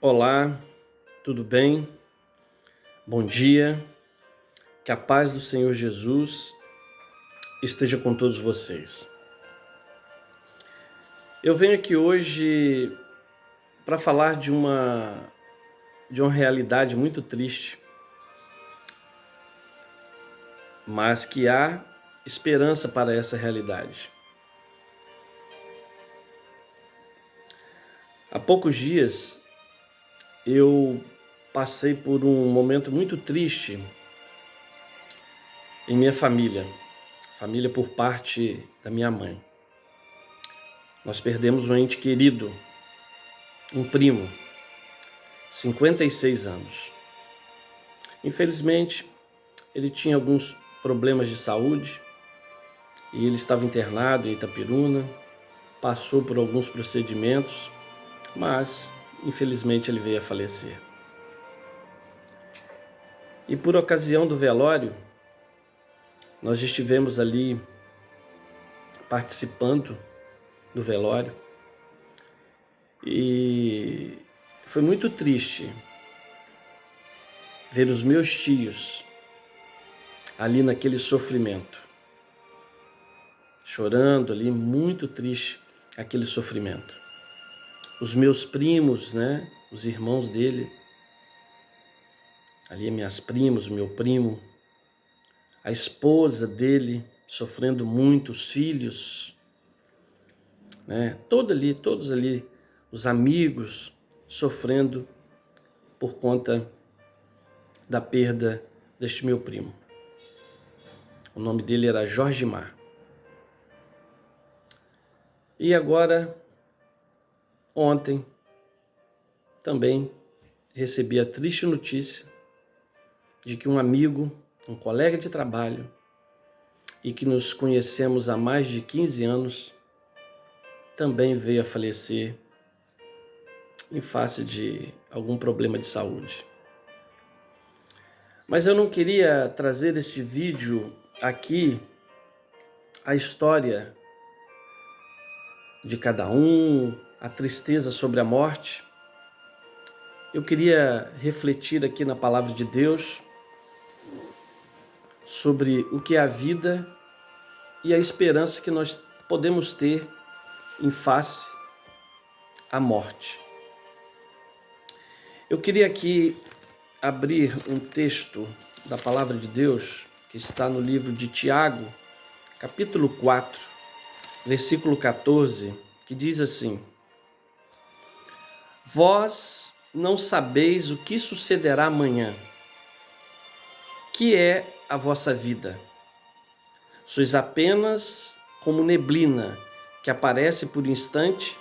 Olá, tudo bem? Bom dia, que a paz do Senhor Jesus esteja com todos vocês. Eu venho aqui hoje para falar de uma realidade muito triste, mas que há esperança para essa realidade. Há poucos dias eu passei por um momento muito triste em minha família por parte da minha mãe. Nós perdemos um ente querido, um primo, 56 anos. Infelizmente, ele tinha alguns problemas de saúde e ele estava internado em Itapiruna, passou por alguns procedimentos, mas infelizmente ele veio a falecer. E por ocasião do velório, nós estivemos ali participando do velório e foi muito triste ver os meus tios ali naquele sofrimento, chorando ali, muito triste aquele sofrimento. Os meus primos, os irmãos dele, ali minhas primas, o meu primo, a esposa dele sofrendo muito, os filhos, todos ali, os amigos sofrendo por conta da perda deste meu primo. O nome dele era Jorgemar. E agora, ontem, também recebi a triste notícia de que um amigo, um colega de trabalho, e que nos conhecemos há mais de 15 anos, também veio a falecer em face de algum problema de saúde. Mas eu não queria trazer este vídeo aqui, a história de cada um, a tristeza sobre a morte. Eu queria refletir aqui na palavra de Deus sobre o que é a vida e a esperança que nós podemos ter em face à morte. Eu queria aqui abrir um texto da palavra de Deus que está no livro de Tiago, capítulo 4, versículo 14, que diz assim: Vós não sabeis o que sucederá amanhã. Que é a vossa vida? Sois apenas como neblina que aparece por instante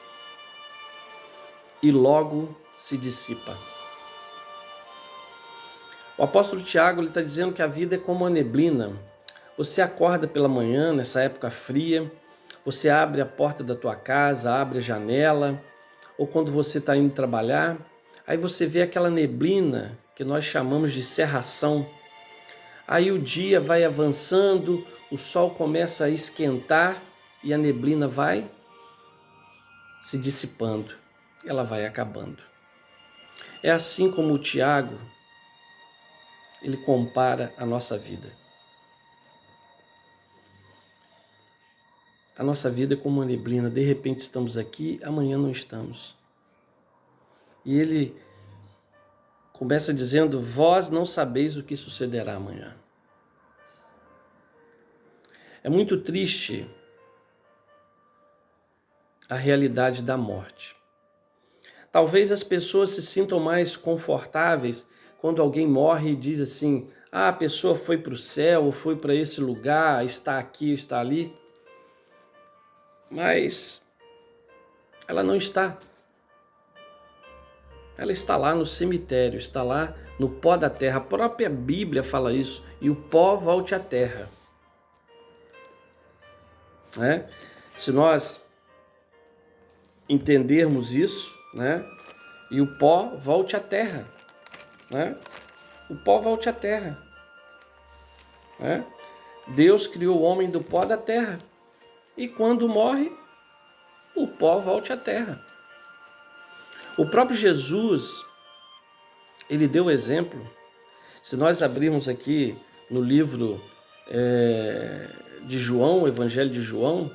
e logo se dissipa. O apóstolo Tiago está dizendo que a vida é como a neblina. Você acorda pela manhã, nessa época fria, você abre a porta da tua casa, abre a janela, ou quando você está indo trabalhar, aí você vê aquela neblina que nós chamamos de cerração. Aí o dia vai avançando, o sol começa a esquentar e a neblina vai se dissipando, ela vai acabando. É assim como o Tiago, ele compara a nossa vida. A nossa vida é como uma neblina, de repente estamos aqui, amanhã não estamos. E ele começa dizendo: vós não sabeis o que sucederá amanhã. É muito triste a realidade da morte. Talvez as pessoas se sintam mais confortáveis quando alguém morre e diz assim: a pessoa foi para o céu, ou foi para esse lugar, está aqui, está ali. Mas ela não está. Ela está lá no cemitério, está lá no pó da terra. A própria Bíblia fala isso. E o pó volte à terra. Se nós entendermos isso, e o pó volte à terra. O pó volte à terra. Deus criou o homem do pó da terra. E quando morre, o pó volte à terra. O próprio Jesus, ele deu exemplo. Se nós abrirmos aqui no livro de João, o Evangelho de João,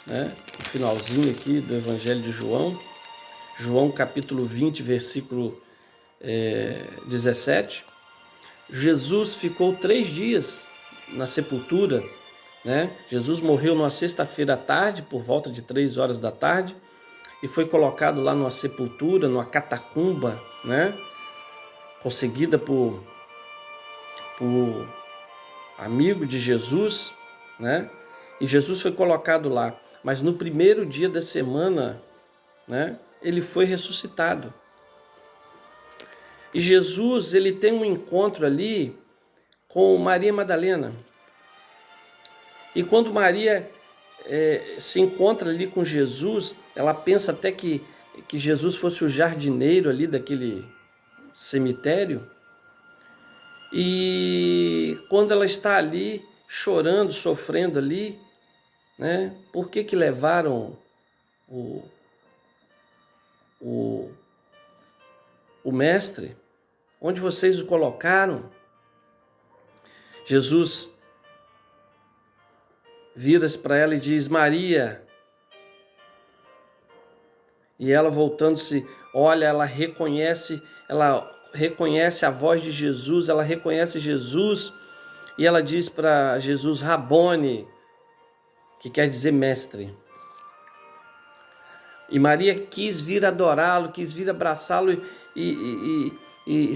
né, o finalzinho aqui do Evangelho de João, João capítulo 20, versículo 17, Jesus ficou 3 dias na sepultura, né? Jesus morreu numa sexta-feira à tarde, por volta de 3 horas da tarde, e foi colocado lá numa sepultura, numa catacumba, né? Conseguida por amigo de Jesus, né? E Jesus foi colocado lá. Mas no primeiro dia da semana, né, ele foi ressuscitado. E Jesus, ele tem um encontro ali com Maria Madalena. E quando Maria se encontra ali com Jesus, ela pensa até que Jesus fosse o jardineiro ali daquele cemitério. E quando ela está ali, chorando, sofrendo ali, né? Por que levaram o mestre? Onde vocês o colocaram? Jesus vira-se para ela e diz: Maria. E ela, voltando-se, olha, ela reconhece a voz de Jesus, ela reconhece Jesus, e ela diz para Jesus: Rabone, que quer dizer mestre. E Maria quis vir adorá-lo, quis vir abraçá-lo e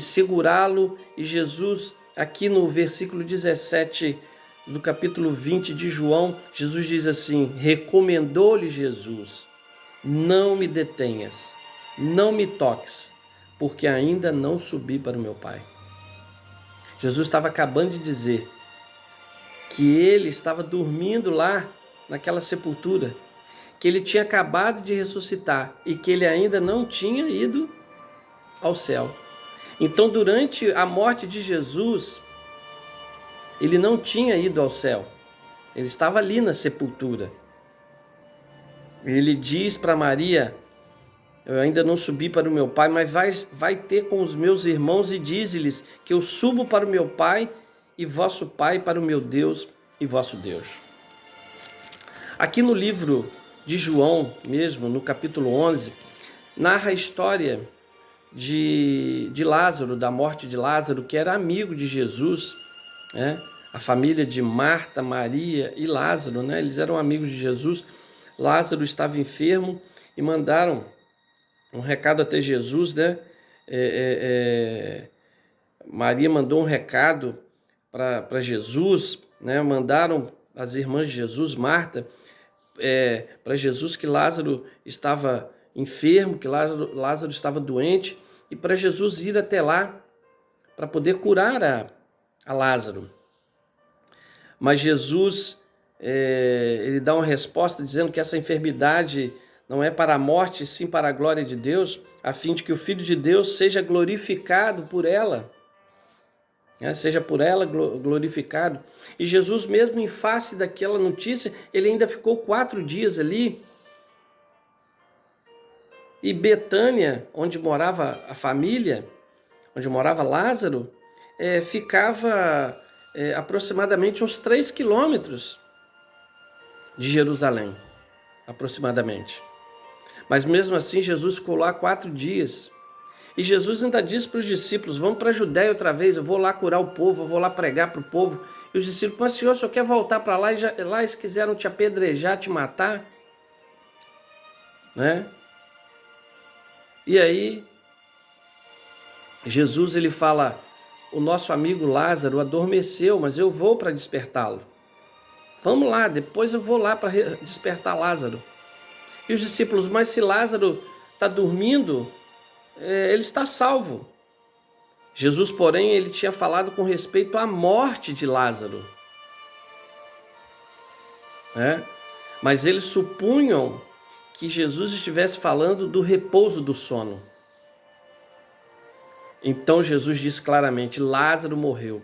segurá-lo. E Jesus, aqui no versículo 17 do capítulo 20 de João, Jesus diz assim: recomendou-lhe Jesus: não me detenhas, não me toques, porque ainda não subi para o meu Pai. Jesus estava acabando de dizer que ele estava dormindo lá naquela sepultura, que ele tinha acabado de ressuscitar e que ele ainda não tinha ido ao céu. Então, durante a morte de Jesus, ele não tinha ido ao céu, ele estava ali na sepultura. Ele diz para Maria: eu ainda não subi para o meu Pai, mas vai ter com os meus irmãos e dize-lhes que eu subo para o meu Pai e vosso Pai, para o meu Deus e vosso Deus. Aqui no livro de João mesmo, no capítulo 11, narra a história de Lázaro, da morte de Lázaro, que era amigo de Jesus, né? A família de Marta, Maria e Lázaro, né? Eles eram amigos de Jesus. Lázaro estava enfermo e mandaram um recado até Jesus, né? Maria mandou um recado para Jesus, né? Mandaram as irmãs de Jesus, Marta, para Jesus, que Lázaro estava enfermo, que Lázaro estava doente, e para Jesus ir até lá para poder curar a Lázaro. Mas Jesus, ele dá uma resposta dizendo que essa enfermidade não é para a morte, sim para a glória de Deus, a fim de que o Filho de Deus seja glorificado por ela, né? Seja por ela glorificado. E Jesus, mesmo em face daquela notícia, ele ainda ficou 4 dias ali. E Betânia, onde morava a família, onde morava Lázaro, ficava aproximadamente uns 3 quilômetros de Jerusalém, aproximadamente. Mas mesmo assim, Jesus ficou lá 4 dias. E Jesus ainda disse para os discípulos: vamos para a Judéia outra vez, eu vou lá curar o povo, eu vou lá pregar para o povo. E os discípulos: mas Senhor, o senhor quer voltar para lá? E lá eles quiseram te apedrejar, te matar, né? E aí, Jesus, ele fala: o nosso amigo Lázaro adormeceu, mas eu vou para despertá-lo. Vamos lá, depois eu vou lá para despertar Lázaro. E os discípulos: mas se Lázaro está dormindo, ele está salvo. Jesus, porém, ele tinha falado com respeito à morte de Lázaro, né? Mas eles supunham que Jesus estivesse falando do repouso do sono. Então Jesus disse claramente: Lázaro morreu.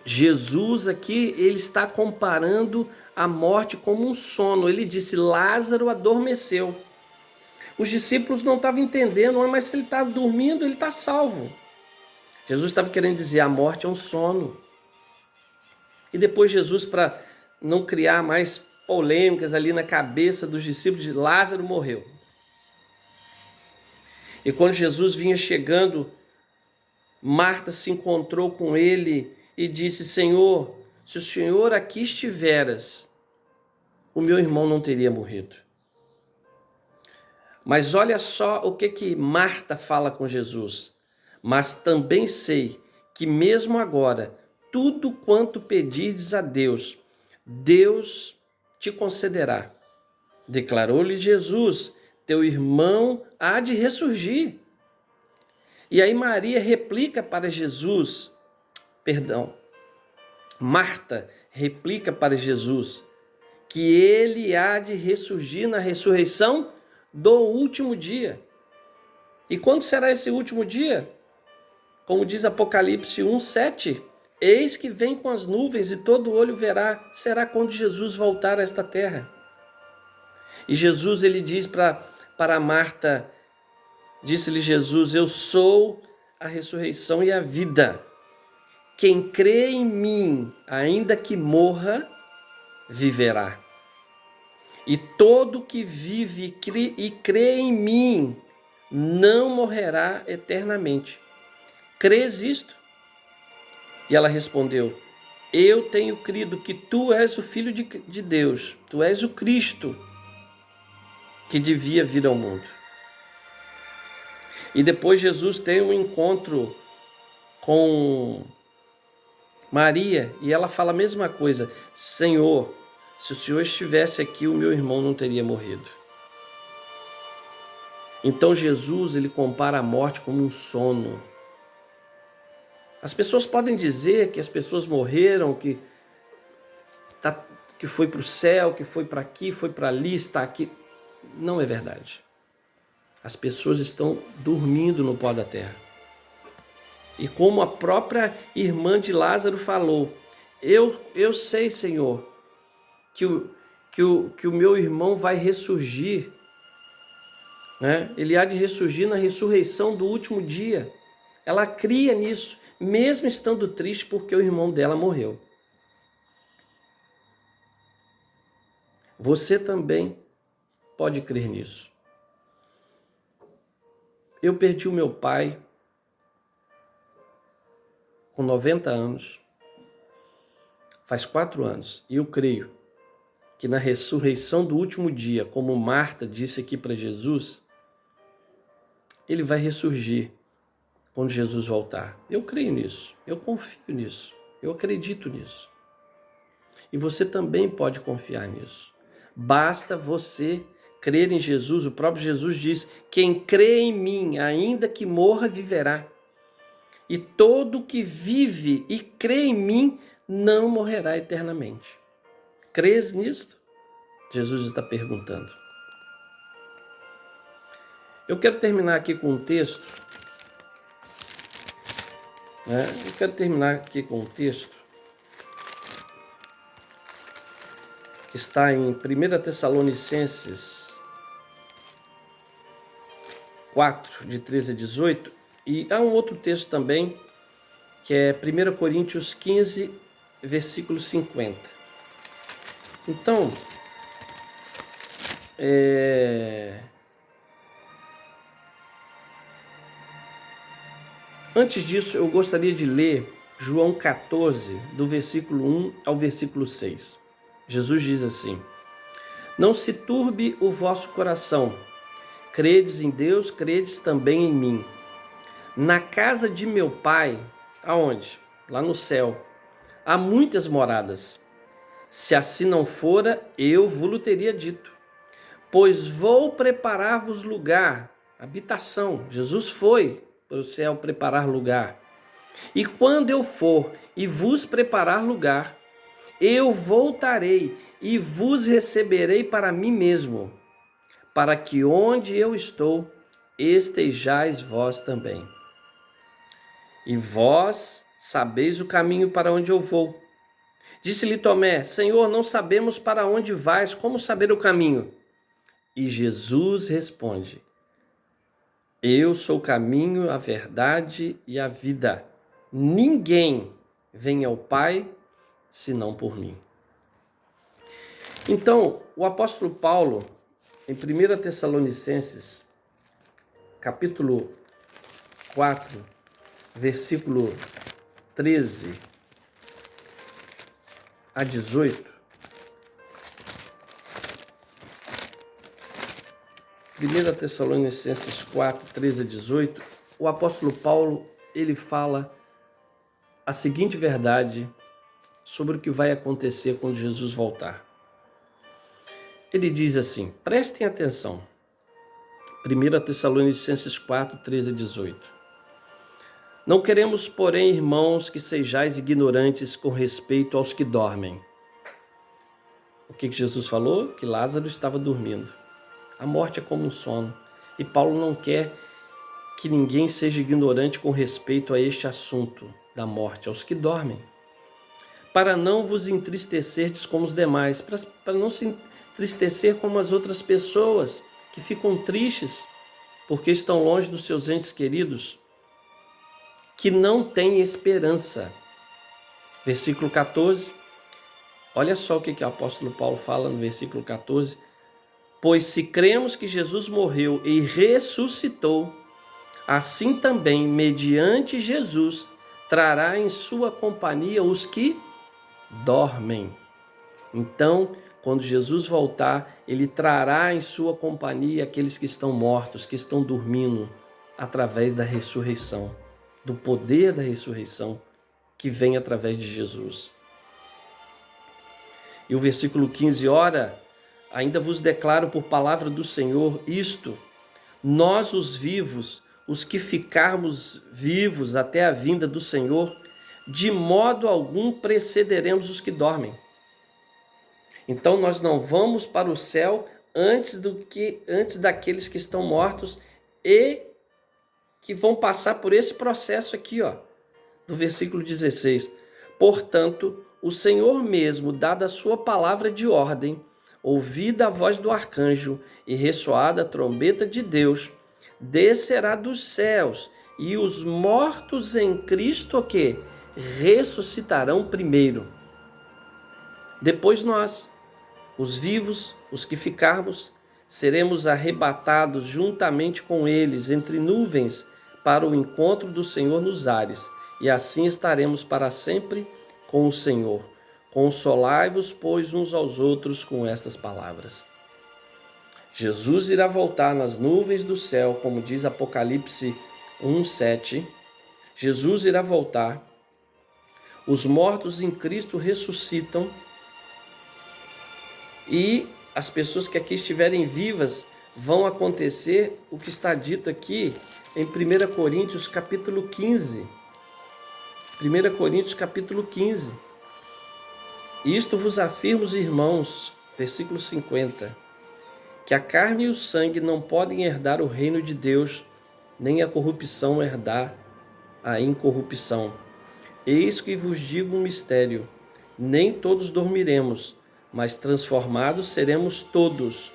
Jesus aqui, ele está comparando a morte como um sono. Ele disse: Lázaro adormeceu. Os discípulos não estavam entendendo: mas se ele está dormindo, ele está salvo. Jesus estava querendo dizer, a morte é um sono. E depois Jesus, para não criar mais polêmicas ali na cabeça dos discípulos, de Lázaro morreu. E quando Jesus vinha chegando, Marta se encontrou com ele e disse, Senhor, se o Senhor aqui estiveras, o meu irmão não teria morrido. Mas olha só o que Marta fala com Jesus. Mas também sei que mesmo agora, tudo quanto pedirdes a Deus, Deus te concederá. Declarou-lhe Jesus, teu irmão há de ressurgir. E aí Maria replica para Jesus, Marta replica para Jesus, que ele há de ressurgir na ressurreição do último dia. E quando será esse último dia? Como diz Apocalipse 1:7, eis que vem com as nuvens e todo olho verá, será quando Jesus voltar a esta terra. E Jesus, ele diz para Marta, disse-lhe Jesus, eu sou a ressurreição e a vida. Quem crê em mim, ainda que morra, viverá. E todo que vive e crê em mim, não morrerá eternamente. Crês isto? E ela respondeu, eu tenho crido que tu és o Filho de Deus, tu és o Cristo que devia vir ao mundo. E depois Jesus tem um encontro com Maria e ela fala a mesma coisa, Senhor, se o Senhor estivesse aqui, o meu irmão não teria morrido. Então Jesus, ele compara a morte como um sono. As pessoas podem dizer que as pessoas morreram, que foi para o céu, que foi para aqui, foi para ali, está aqui. Não é verdade. As pessoas estão dormindo no pó da terra. E como a própria irmã de Lázaro falou, eu sei, Senhor, que o meu irmão vai ressurgir, né? Ele há de ressurgir na ressurreição do último dia. Ela cria nisso, mesmo estando triste porque o irmão dela morreu. Você também pode crer nisso. Eu perdi o meu pai com 90 anos, faz 4 anos, e eu creio que na ressurreição do último dia, como Marta disse aqui para Jesus, ele vai ressurgir quando Jesus voltar. Eu creio nisso, eu confio nisso, eu acredito nisso. E você também pode confiar nisso. Basta você crer em Jesus. O próprio Jesus diz, quem crê em mim, ainda que morra, viverá. E todo que vive e crê em mim, não morrerá eternamente. Crês nisto? Jesus está perguntando. Eu quero terminar aqui com um texto. Que está em 1 Tessalonicenses 4, de 13 a 18. E há um outro texto também, que é 1 Coríntios 15, versículo 50. Então, antes disso, eu gostaria de ler João 14, do versículo 1 ao versículo 6. Jesus diz assim, não se turbe o vosso coração, credes em Deus, credes também em mim. Na casa de meu pai, aonde? Lá no céu, há muitas moradas. Se assim não fora, eu vos teria dito. Pois vou preparar-vos lugar, habitação. Jesus foi para o céu preparar lugar. E quando eu for e vos preparar lugar, eu voltarei e vos receberei para mim mesmo, para que onde eu estou, estejais vós também. E vós sabeis o caminho para onde eu vou. Disse-lhe Tomé, Senhor, não sabemos para onde vais, como saber o caminho? E Jesus responde, eu sou o caminho, a verdade e a vida. ninguém vem ao Pai senão por mim. Então, o apóstolo Paulo, em 1 Tessalonicenses, capítulo 4, versículo 13 a 18, 1 Tessalonicenses 4, 13 a 18, o apóstolo Paulo, ele fala a seguinte verdade sobre o que vai acontecer quando Jesus voltar. Ele diz assim, prestem atenção, 1 Tessalonicenses 4, 13 a 18. Não queremos, porém, irmãos, que sejais ignorantes com respeito aos que dormem. O que Jesus falou? Que Lázaro estava dormindo. A morte é como um sono. E Paulo não quer que ninguém seja ignorante com respeito a este assunto da morte, aos que dormem. Para não vos entristecerdes como os demais, para não se entristecer como as outras pessoas que ficam tristes porque estão longe dos seus entes queridos, que não têm esperança. Versículo 14, olha só o que o apóstolo Paulo fala no versículo 14. Pois se cremos que Jesus morreu e ressuscitou, assim também, mediante Jesus, trará em sua companhia os que dormem. Então, quando Jesus voltar, ele trará em sua companhia aqueles que estão mortos, que estão dormindo, através da ressurreição, do poder da ressurreição que vem através de Jesus. E o versículo 15, ora, ainda vos declaro por palavra do Senhor isto, nós os vivos, os que ficarmos vivos até a vinda do Senhor, de modo algum precederemos os que dormem. Então nós não vamos para o céu antes daqueles que estão mortos e que vão passar por esse processo aqui, do versículo 16. Portanto, o Senhor mesmo, dada a sua palavra de ordem, ouvida a voz do arcanjo e ressoada a trombeta de Deus, descerá dos céus, e os mortos em Cristo que ressuscitarão primeiro. Depois nós, os vivos, os que ficarmos, seremos arrebatados juntamente com eles entre nuvens para o encontro do Senhor nos ares, e assim estaremos para sempre com o Senhor. Consolai-vos, pois, uns aos outros com estas palavras. Jesus irá voltar nas nuvens do céu, como diz Apocalipse 1:7. Jesus irá voltar. Os mortos em Cristo ressuscitam e as pessoas que aqui estiverem vivas vão acontecer o que está dito aqui em 1 Coríntios capítulo 15. 1 Coríntios capítulo 15. Isto vos afirmo, irmãos, versículo 50, que a carne e o sangue não podem herdar o reino de Deus, nem a corrupção herdar a incorrupção. Eis que vos digo um mistério, nem todos dormiremos, mas transformados seremos todos,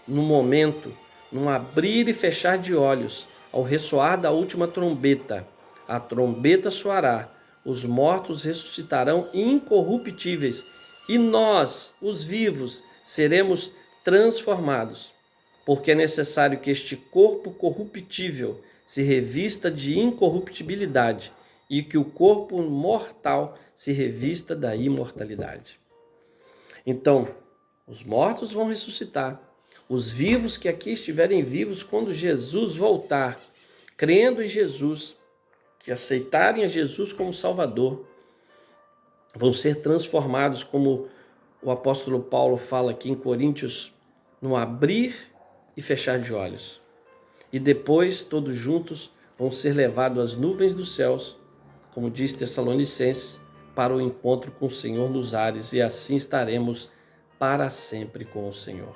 no momento, num abrir e fechar de olhos, ao ressoar da última trombeta. A trombeta soará, os mortos ressuscitarão incorruptíveis, e nós, os vivos, seremos transformados, porque é necessário que este corpo corruptível se revista de incorruptibilidade e que o corpo mortal se revista da imortalidade. Então, os mortos vão ressuscitar, os vivos que aqui estiverem vivos quando Jesus voltar, crendo em Jesus, que aceitarem a Jesus como Salvador, vão ser transformados, como o apóstolo Paulo fala aqui em Coríntios, no abrir e fechar de olhos. E depois, todos juntos, vão ser levados às nuvens dos céus, como diz Tessalonicenses, para o encontro com o Senhor nos ares, e assim estaremos para sempre com o Senhor.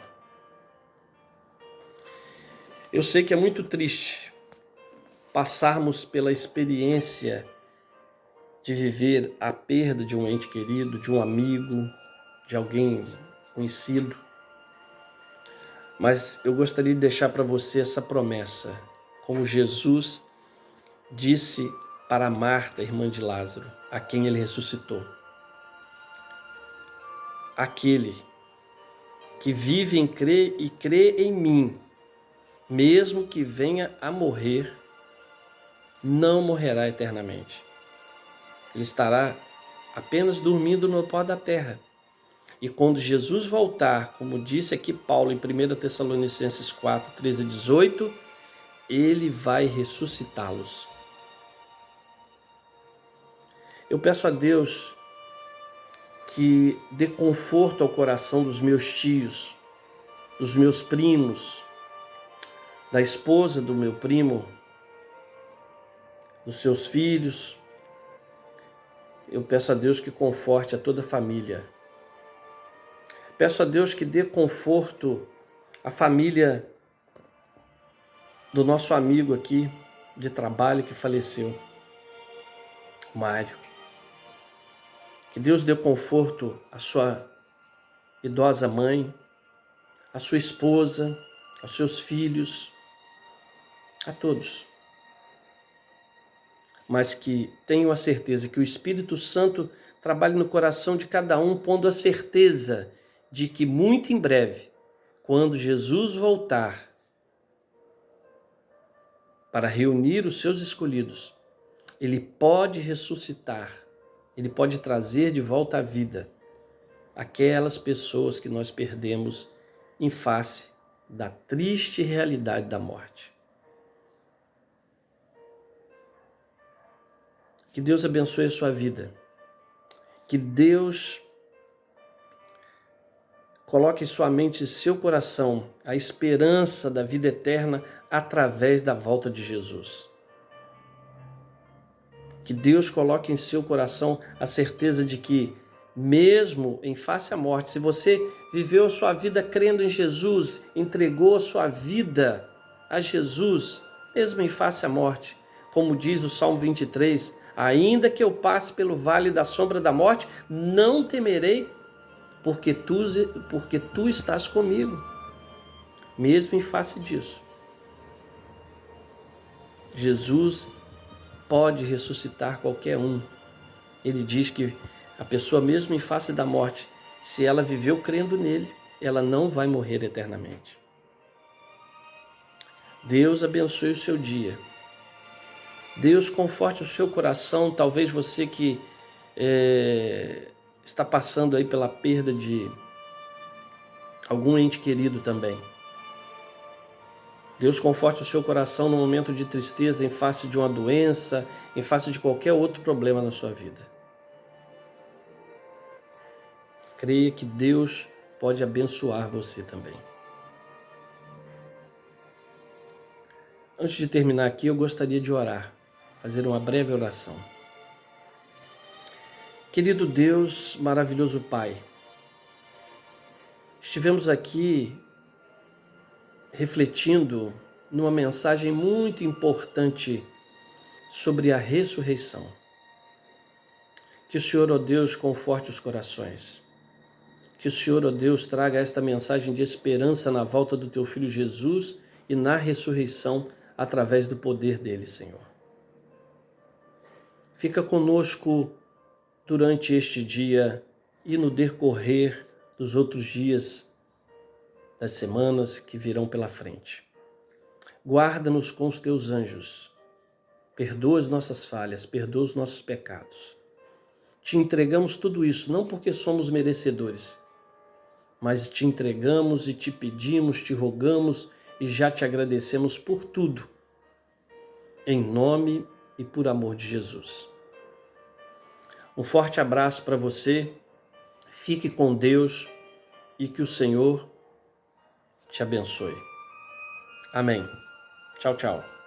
Eu sei que é muito triste passarmos pela experiência de viver a perda de um ente querido, de um amigo, de alguém conhecido. Mas eu gostaria de deixar para você essa promessa, como Jesus disse para Marta, irmã de Lázaro, a quem ele ressuscitou. Aquele que vive em crer e crê em mim, mesmo que venha a morrer, não morrerá eternamente. Ele estará apenas dormindo no pó da terra. E quando Jesus voltar, como disse aqui Paulo em 1 Tessalonicenses 4, 13 e 18, ele vai ressuscitá-los. Eu peço a Deus que dê conforto ao coração dos meus tios, dos meus primos, da esposa do meu primo, dos seus filhos. Eu peço a Deus que conforte a toda a família. Peço a Deus que dê conforto à família do nosso amigo aqui de trabalho que faleceu, Mário. Que Deus dê conforto à sua idosa mãe, à sua esposa, aos seus filhos, a todos. Mas que tenham a certeza que o Espírito Santo trabalhe no coração de cada um, pondo a certeza de que muito em breve, quando Jesus voltar para reunir os seus escolhidos, ele pode ressuscitar, ele pode trazer de volta à vida aquelas pessoas que nós perdemos em face da triste realidade da morte. Que Deus abençoe a sua vida. Que Deus coloque em sua mente e seu coração a esperança da vida eterna através da volta de Jesus. Que Deus coloque em seu coração a certeza de que, mesmo em face à morte, se você viveu a sua vida crendo em Jesus, entregou a sua vida a Jesus, mesmo em face à morte, como diz o Salmo 23, ainda que eu passe pelo vale da sombra da morte, não temerei, porque tu estás comigo. Mesmo em face disso, Jesus pode ressuscitar qualquer um. Ele diz que a pessoa, mesmo em face da morte, se ela viveu crendo nele, ela não vai morrer eternamente. Deus abençoe o seu dia. Deus conforte o seu coração. Talvez você que está passando aí pela perda de algum ente querido também. Deus conforte o seu coração no momento de tristeza, em face de uma doença, em face de qualquer outro problema na sua vida. Creia que Deus pode abençoar você também. Antes de terminar aqui, eu gostaria de orar, fazer uma breve oração. Querido Deus, maravilhoso Pai, estivemos aqui refletindo numa mensagem muito importante sobre a ressurreição. Que o Senhor, ó Deus, conforte os corações. Que o Senhor, ó Deus, traga esta mensagem de esperança na volta do Teu Filho Jesus e na ressurreição através do poder dele, Senhor. Fica conosco durante este dia e no decorrer dos outros dias das semanas que virão pela frente. Guarda-nos com os Teus anjos. Perdoa as nossas falhas, perdoa os nossos pecados. Te entregamos tudo isso, não porque somos merecedores, mas te entregamos e te pedimos, te rogamos e já te agradecemos por tudo, em nome e por amor de Jesus. Um forte abraço para você, fique com Deus e que o Senhor te abençoe. Amém. Tchau, tchau.